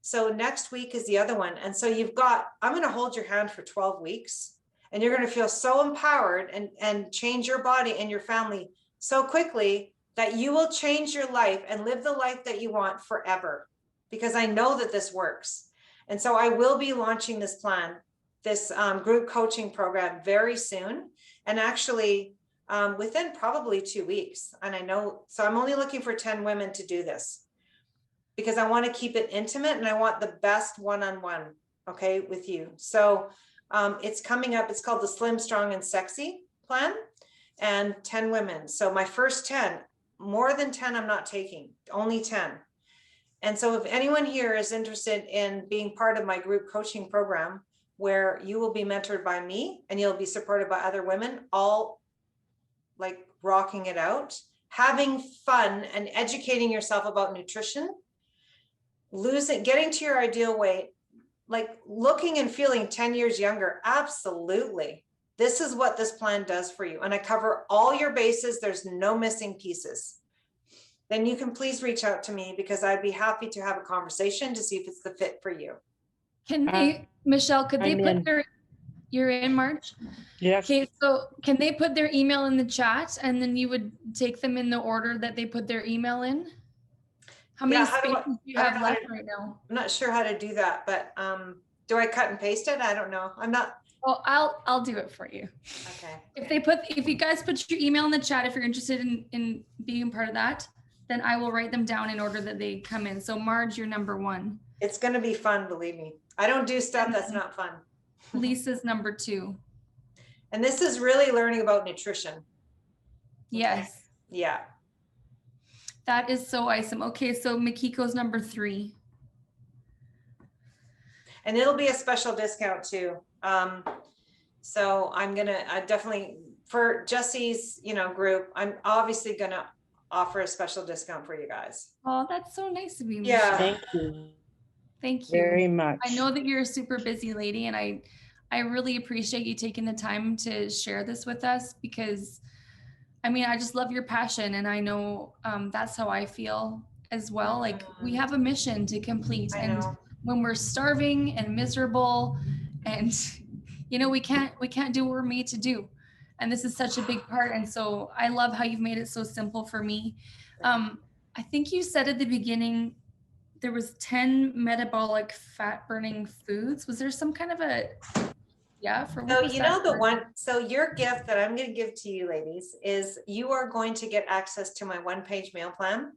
So next week is the other one. And so I'm going to hold your hand for 12 weeks, and you're going to feel so empowered and change your body and your family so quickly that you will change your life and live the life that you want forever, because I know that this works. And so I will be launching this plan, this group coaching program very soon. And actually within probably 2 weeks. And I know, so I'm only looking for 10 women to do this, because I want to keep it intimate and I want the best one-on-one, okay, with you. So it's coming up. It's called the Slim, Strong, and Sexy plan, and 10 women. So my first 10, more than 10, I'm not taking, only 10. And so if anyone here is interested in being part of my group coaching program, where you will be mentored by me and you'll be supported by other women, all like rocking it out, having fun and educating yourself about nutrition, getting to your ideal weight, like looking and feeling 10 years younger. Absolutely. This is what this plan does for you. And I cover all your bases. There's no missing pieces. Then you can please reach out to me, because I'd be happy to have a conversation to see if it's the fit for you. Can they, Michelle, could they put you're in, March? Yes. Okay, so can they put their email in the chat, and then you would take them in the order that they put their email in? How many spaces do you have left right now? I'm not sure how to do that, but do I cut and paste it? I don't know. I'm not. Oh, I'll do it for you. Okay. If you guys put your email in the chat, if you're interested in being part of that, then I will write them down in order that they come in. So Marge, you're number 1. It's going to be fun, believe me. I don't do stuff that's not fun. Lisa's number 2. And this is really learning about nutrition. Yes. Yeah. That is so awesome. Okay, so Mikiko's number 3. And it'll be a special discount too. So I definitely, for Jesse's, group, I'm obviously going to offer a special discount for you guys. Oh, that's so nice of you. Yeah. Michelle. Thank you. Thank you Very much. I know that you're a super busy lady, and I really appreciate you taking the time to share this with us, because I just love your passion, and I know that's how I feel as well. Like, we have a mission to complete, and when we're starving and miserable, and we can't do what we're made to do, and this is such a big part. And so I love how you've made it so simple for me. I think you said at the beginning there was 10 metabolic fat burning foods. Was there some kind of so your gift that I'm going to give to you ladies is you are going to get access to my 1-page meal plan,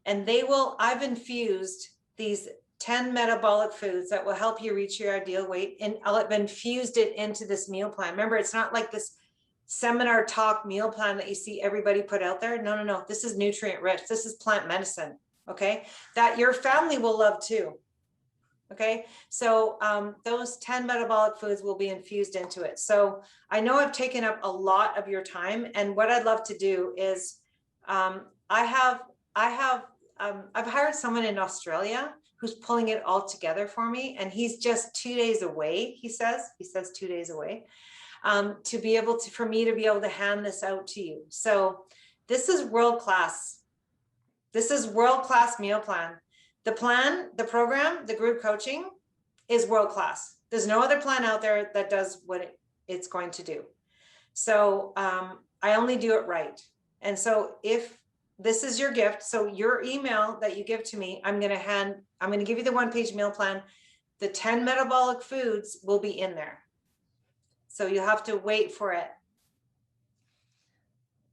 and I've infused these 10 metabolic foods that will help you reach your ideal weight, and I've infused it into this meal plan. Remember, it's not like this seminar talk meal plan that you see everybody put out there. No. This is nutrient rich. This is plant medicine. Okay. That your family will love too. Okay. So those 10 metabolic foods will be infused into it. So I know I've taken up a lot of your time, and what I'd love to do is I've hired someone in Australia who's pulling it all together for me. And he's just 2 days away. He says 2 days away, for me to be able to hand this out to you. So this is world-class. This is world-class meal plan. The plan, the program, the group coaching is world-class. There's no other plan out there that does what it's going to do. So I only do it right. And so if this is your gift, so your email that you give to me, I'm going to give you the 1-page meal plan. The 10 metabolic foods will be in there. So you have to wait for it.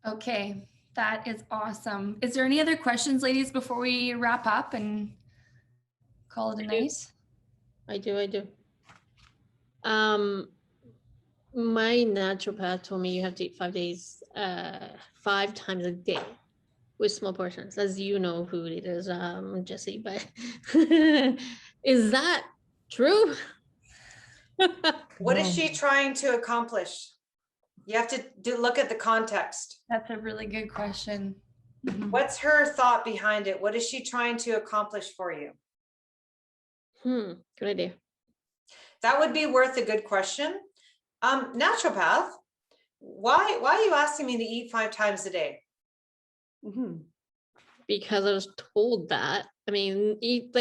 Okay, that is awesome. Is there any other questions, ladies, before we wrap up and call it a night? I do. My naturopath told me you have to eat 5 days, 5 times a day with small portions. As you know who it is, Jesse, but is that true? What is she trying to accomplish? You have to look at the context. That's a really good question. Mm-hmm. What's her thought behind it? What is she trying to accomplish for you? Good idea. That would be worth a good question. Naturopath, why are you asking me to eat 5 times a day? Because I was told that. Eat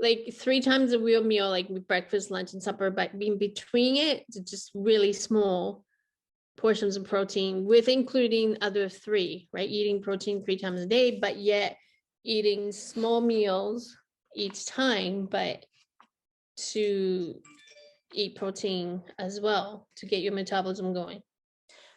like 3 times a real meal, like with breakfast, lunch, and supper, but in between it, just really small portions of protein, with including other 3, right? Eating protein 3 times a day, but yet eating small meals each time, but to eat protein as well to get your metabolism going.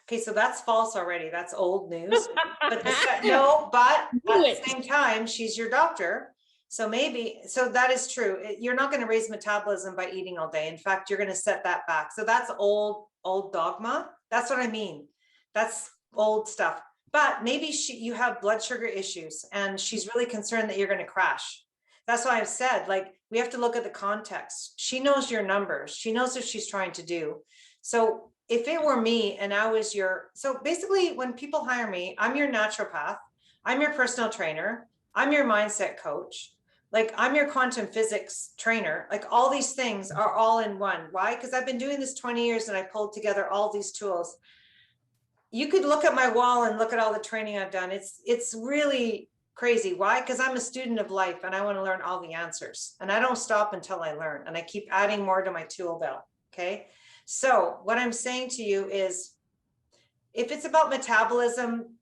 Okay, so that's false already. That's old news. But at the same time, she's your doctor. So that is true. You're not going to raise metabolism by eating all day. In fact, you're going to set that back. So that's old dogma. That's what I mean. That's old stuff. But maybe you have blood sugar issues, and she's really concerned that you're going to crash. That's why I've said, we have to look at the context. She knows your numbers. She knows what she's trying to do. So if it were me and I was so basically when people hire me, I'm your naturopath, I'm your personal trainer, I'm your mindset coach, I'm your quantum physics trainer. All these things are all in one. Why? Because I've been doing this 20 years and I pulled together all these tools. You could look at my wall and look at all the training I've done. It's really crazy. Why? Because I'm a student of life and I want to learn all the answers, and I don't stop until I learn, and I keep adding more to my tool belt. Okay. So what I'm saying to you is, if it's about metabolism,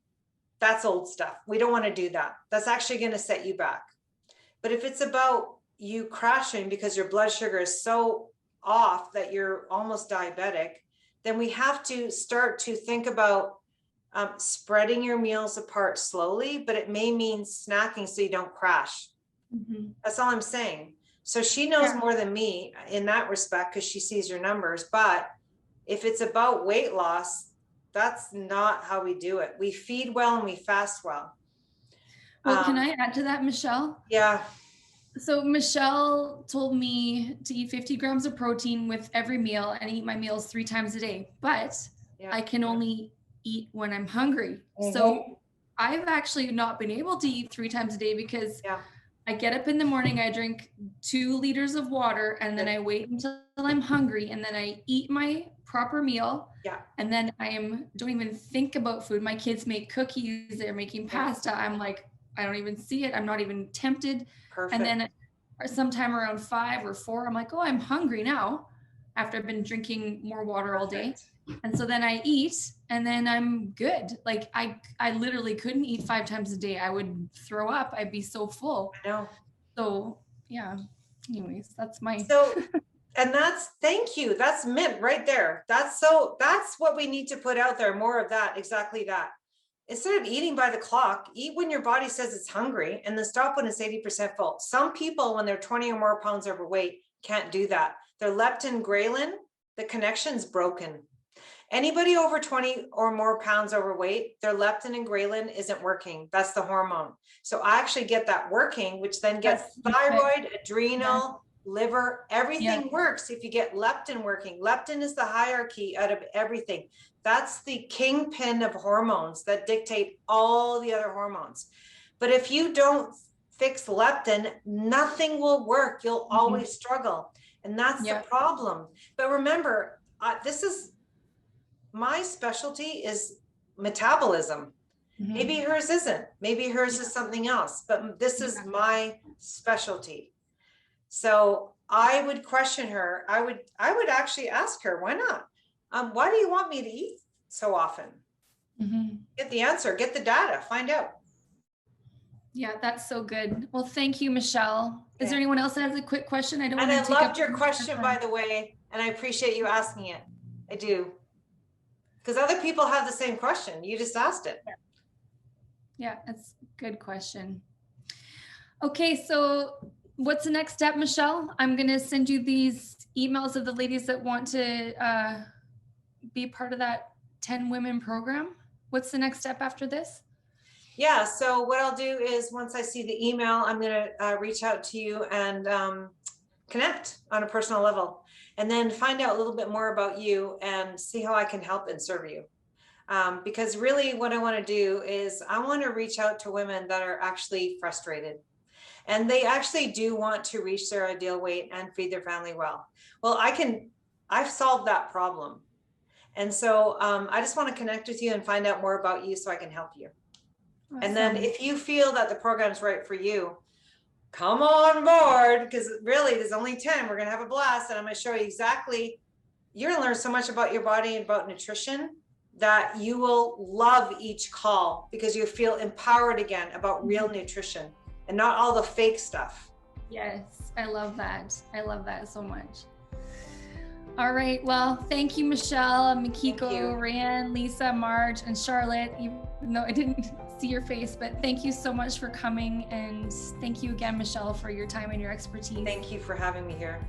that's old stuff. We don't want to do that. That's actually going to set you back. But if it's about you crashing because your blood sugar is so off that you're almost diabetic, then we have to start to think about spreading your meals apart slowly, but it may mean snacking so you don't crash. That's all I'm saying. So she knows more than me in that respect because she sees your numbers. But if it's about weight loss, that's not how we do it. We feed well and we fast well. Well, can I add to that, Michelle? Yeah. So Michelle told me to eat 50 grams of protein with every meal and eat my meals 3 times a day, but I can only eat when I'm hungry. So I've actually not been able to eat 3 times a day because I get up in the morning, I drink 2 liters of water, and then I wait until I'm hungry, and then I eat my proper meal. And then don't even think about food. My kids make cookies, they're making pasta. I'm like, I don't even see it. I'm not even tempted. Perfect. And then sometime around 5 or 4, I'm like, oh, I'm hungry now after I've been drinking more water all day. And so then I eat and then I'm good. Like I literally couldn't eat 5 times a day. I would throw up. I'd be so full. I know. So yeah, anyways, that's my. So, and thank you. That's mint right there. That's what we need to put out there. More of that. Exactly that. Instead of eating by the clock, eat when your body says it's hungry and then stop when it's 80% full. Some people, when they're 20 or more pounds overweight, can't do that. Their leptin ghrelin, the connection's broken. Anybody over 20 or more pounds overweight, their leptin and ghrelin isn't working. That's the hormone. So I actually get that working, which then gets thyroid, adrenal, liver, everything works if you get leptin working. Leptin is the hierarchy out of everything. That's the kingpin of hormones that dictate all the other hormones. But if you don't fix leptin, nothing will work. You'll always struggle. And that's the problem. But remember, this is my specialty is metabolism. Maybe hers isn't. Maybe hers is something else. But this is my specialty. So I would question her. I would actually ask her, why not? Why do you want me to eat so often? Get the answer, get the data, find out. Yeah, that's so good. Well, thank you, Michelle. Is there anyone else that has a quick question? And I loved your question, by the way, and I appreciate you asking it. I do. Because other people have the same question. You just asked it. Yeah, that's a good question. Okay, so what's the next step, Michelle? I'm going to send you these emails of the ladies that want to be part of that 10 women program. What's the next step after this? Yeah, so what I'll do is once I see the email, I'm going to reach out to you and connect on a personal level, and then find out a little bit more about you and see how I can help and serve you. Because really what I want to do is I want to reach out to women that are actually frustrated. And they actually do want to reach their ideal weight and feed their family well. Well, I've solved that problem. And so I just want to connect with you and find out more about you so I can help you. Awesome. And then if you feel that the program's right for you, come on board, because really there's only 10. We're going to have a blast. And I'm going to show you exactly, you're going to learn so much about your body and about nutrition that you will love each call because you feel empowered again about real nutrition and not all the fake stuff. Yes, I love that. I love that so much. All right. Well, thank you, Michelle, Mikiko, Ryan, Lisa, Marge, and Charlotte, even though I didn't see your face, but thank you so much for coming. And thank you again, Michelle, for your time and your expertise. Thank you for having me here.